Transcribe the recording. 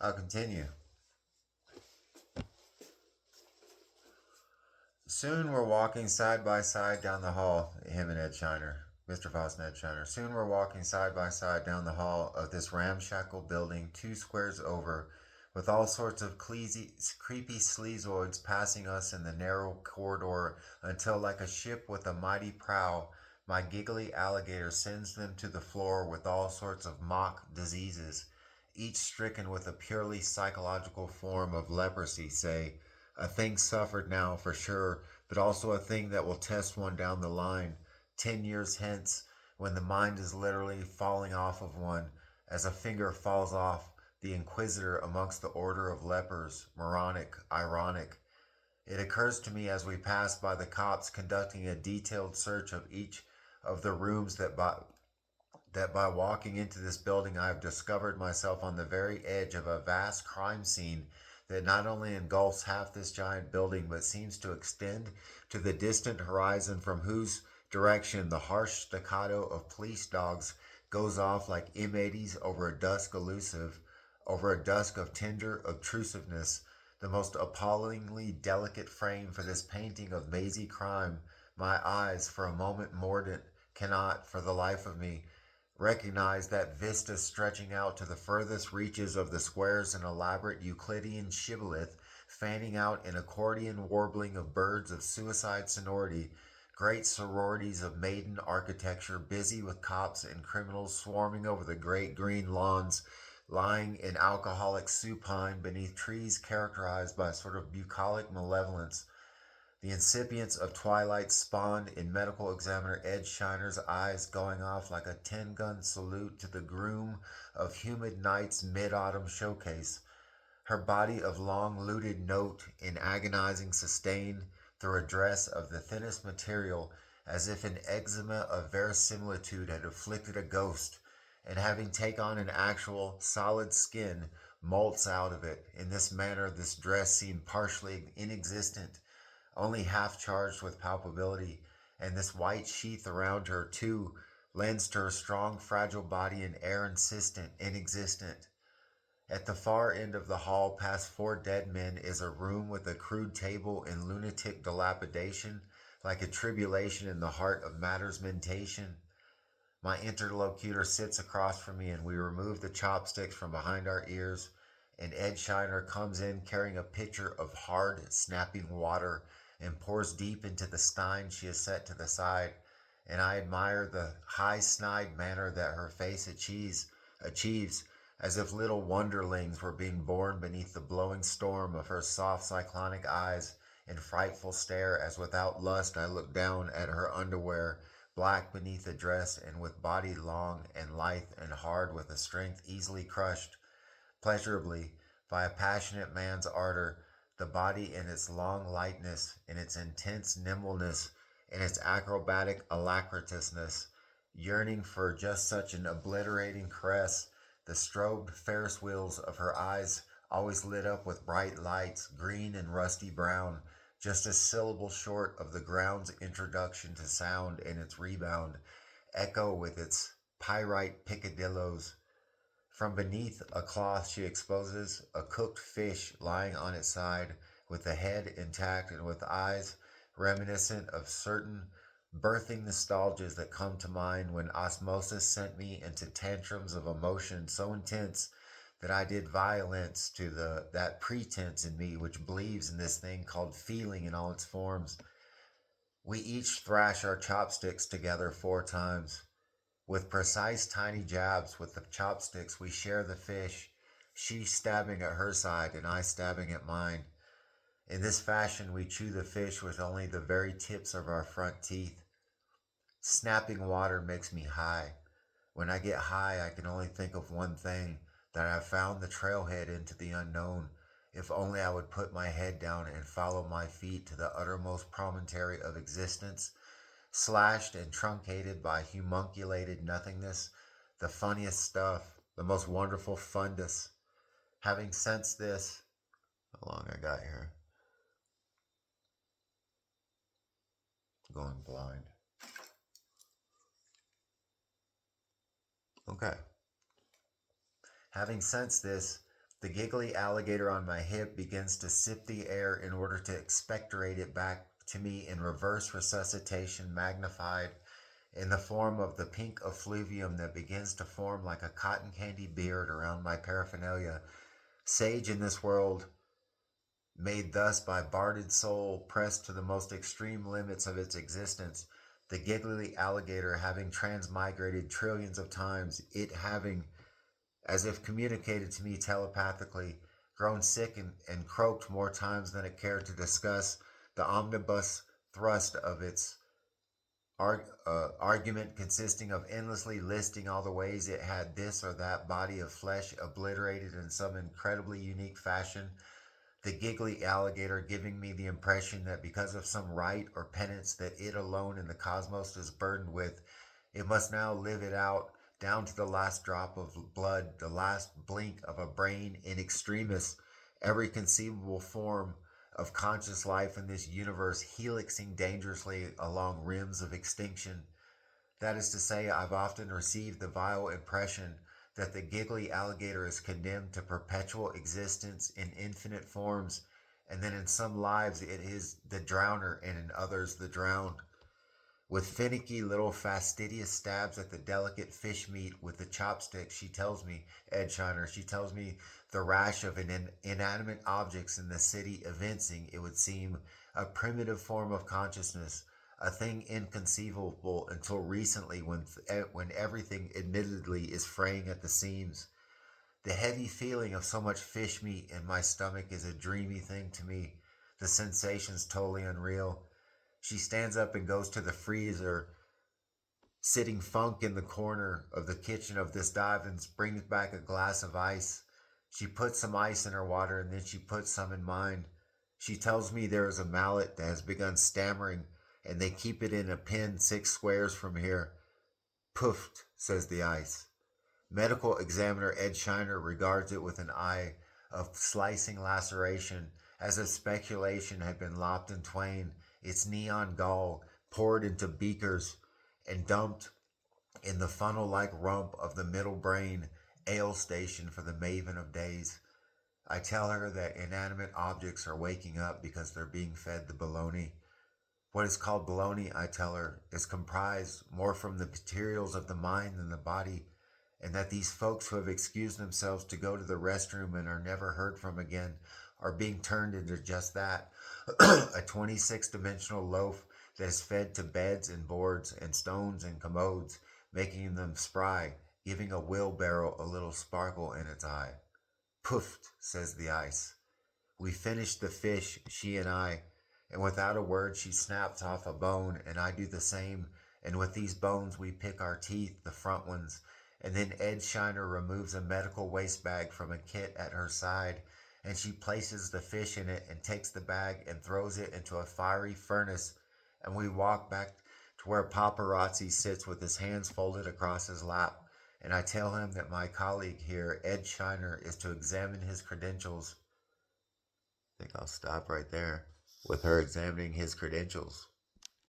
I'll continue. Soon we're walking side by side down the hall, him and Ed Shiner, Mr. Foss and Ed Shiner. Soon we're walking side by side down the hall of this ramshackle building 2 squares over, with all sorts of creepy sleazoids passing us in the narrow corridor until, like a ship with a mighty prow, my giggly alligator sends them to the floor with all sorts of mock diseases, each stricken with a purely psychological form of leprosy, say, a thing suffered now for sure, but also a thing that will test one down the line, 10 years hence, when the mind is literally falling off of one, as a finger falls off the inquisitor amongst the order of lepers, moronic, ironic. It occurs to me as we pass by the cops conducting a detailed search of each of the rooms that by walking into this building I have discovered myself on the very edge of a vast crime scene that not only engulfs half this giant building but seems to extend to the distant horizon, from whose direction the harsh staccato of police dogs goes off like M80s over a dusk of tender obtrusiveness, the most appallingly delicate frame for this painting of mazy crime. My eyes, for a moment mordant, cannot, for the life of me, recognize that vista stretching out to the furthest reaches of the squares, an elaborate Euclidean shibboleth fanning out in accordion warbling of birds of suicide sonority, great sororities of maiden architecture busy with cops and criminals swarming over the great green lawns, lying in alcoholic supine beneath trees characterized by a sort of bucolic malevolence. The incipience of twilight spawned in medical examiner Ed Shiner's eyes going off like a 10-gun salute to the groom of humid night's mid-autumn showcase. Her body of long luted note in agonizing sustain through a dress of the thinnest material, as if an eczema of verisimilitude had afflicted a ghost, and having taken on an actual solid skin, molts out of it. In this manner this dress seemed partially inexistent, only half charged with palpability, and this white sheath around her, too, lends to her strong, fragile body an air insistent, inexistent. At the far end of the hall, past 4 dead men, is a room with a crude table in lunatic dilapidation, like a tribulation in the heart of matter's mentation. My interlocutor sits across from me, and we remove the chopsticks from behind our ears, and Ed Shiner comes in carrying a pitcher of hard, snapping water and pours deep into the stein she has set to the side, and I admire the high-snide manner that her face achieves, as if little wonderlings were being born beneath the blowing storm of her soft cyclonic eyes, in frightful stare, as without lust I look down at her underwear, black beneath the dress, and with body long and lithe and hard, with a strength easily crushed, pleasurably, by a passionate man's ardor, the body in its long lightness, in its intense nimbleness, in its acrobatic alacritousness, yearning for just such an obliterating caress, the strobed Ferris wheels of her eyes always lit up with bright lights, green and rusty brown, just a syllable short of the ground's introduction to sound, and its rebound, echo with its pyrite picadillos. From beneath a cloth she exposes a cooked fish lying on its side, with the head intact and with eyes reminiscent of certain birthing nostalgias that come to mind when osmosis sent me into tantrums of emotion so intense that I did violence to that pretense in me which believes in this thing called feeling in all its forms. We each thrash our chopsticks together 4 times. With precise tiny jabs with the chopsticks we share the fish, she stabbing at her side and I stabbing at mine. In this fashion we chew the fish with only the very tips of our front teeth. Snapping water makes me high. When I get high I can only think of one thing, that I have found the trailhead into the unknown. If only I would put my head down and follow my feet to the uttermost promontory of existence, slashed and truncated by homunculated nothingness, the funniest stuff, the most wonderful fundus. Having sensed this, how long I got here? Going blind. Okay. Having sensed this, The giggly alligator on my hip begins to sip the air in order to expectorate it back to me in reverse resuscitation, magnified in the form of the pink effluvium that begins to form like a cotton candy beard around my paraphernalia. Sage in this world, made thus by barded soul pressed to the most extreme limits of its existence, the giggly alligator having transmigrated trillions of times, it having, as if communicated to me telepathically, grown sick and croaked more times than it cared to discuss, the omnibus thrust of its argument consisting of endlessly listing all the ways it had this or that body of flesh obliterated in some incredibly unique fashion, the giggly alligator giving me the impression that because of some right or penance that it alone in the cosmos is burdened with, it must now live it out down to the last drop of blood, the last blink of a brain in extremis, every conceivable form of conscious life in this universe helixing dangerously along rims of extinction. That is to say, I've often received the vile impression that the giggly alligator is condemned to perpetual existence in infinite forms, and that in some lives it is the drowner and in others the drowned. With finicky little fastidious stabs at the delicate fish meat with the chopstick, she tells me, Ed Shiner, she tells me the rash of inanimate objects in the city evincing, it would seem, a primitive form of consciousness, a thing inconceivable until recently when everything admittedly is fraying at the seams. The heavy feeling of so much fish meat in my stomach is a dreamy thing to me. The sensation's totally unreal. She stands up and goes to the freezer, sitting funk in the corner of the kitchen of this dive, and brings back a glass of ice. She puts some ice in her water and then she puts some in mine. She tells me there is a mallet that has begun stammering and they keep it in a pen 6 squares from here. Poofed, says the ice. Medical examiner Ed Shiner regards it with an eye of slicing laceration, as if speculation had been lopped in twain, its neon gall poured into beakers and dumped in the funnel-like rump of the middle brain, ale station for the maven of days. I tell her that inanimate objects are waking up because they're being fed the baloney. What is called baloney, I tell her, is comprised more from the materials of the mind than the body, and that these folks who have excused themselves to go to the restroom and are never heard from again are being turned into just that, a 26-dimensional loaf that is fed to beds and boards and stones and commodes, making them spry, giving a wheelbarrow a little sparkle in its eye. Poofed, says the ice. We finish the fish, she and I, and without a word she snaps off a bone, and I do the same, and with these bones we pick our teeth, the front ones, and then Ed Shiner removes a medical waste bag from a kit at her side, and she places the fish in it and takes the bag and throws it into a fiery furnace, and we walk back to where Paparazzi sits with his hands folded across his lap, and I tell him that my colleague here, Ed Shiner, is to examine his credentials. I think I'll stop right there with her examining his credentials.